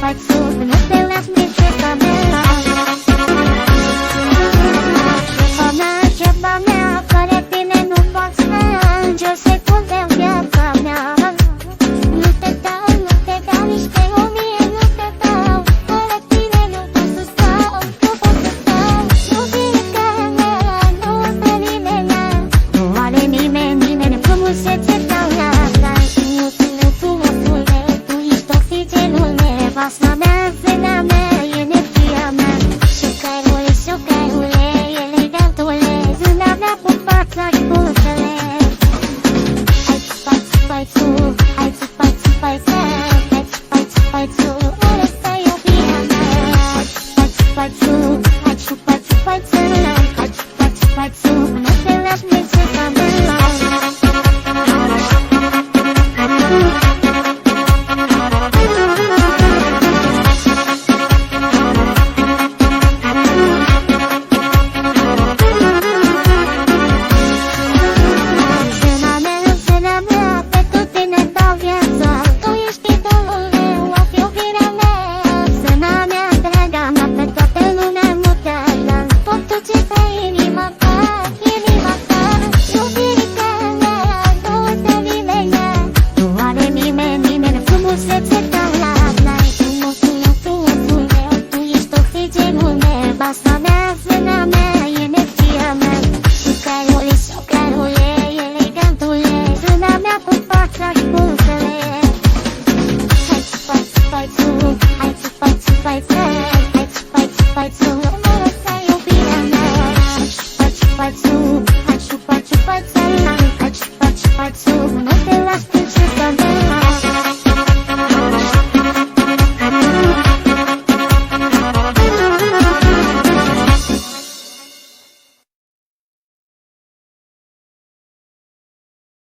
Hai sus, nu te lași nici ceva mea. Ceva mea, fără tine nu pot sta nici o secundă în viața mea. Nu te dau nici pe o mie, nu te dau. Fără tine nu pot să stau, nu pot să stau. Iubirea mea, nu o să nimeni, nu are nimeni frumusețea mea. Dar tu, tu ești oxigenul meu, nevasta mea, zâna mea, energia mea. Șocarule, elegantule, zâna mea cu fața și buzele. Hai, țupai, țupai, țu, hai, țupai, țupai, țu, hai, țupai, țupai, țu.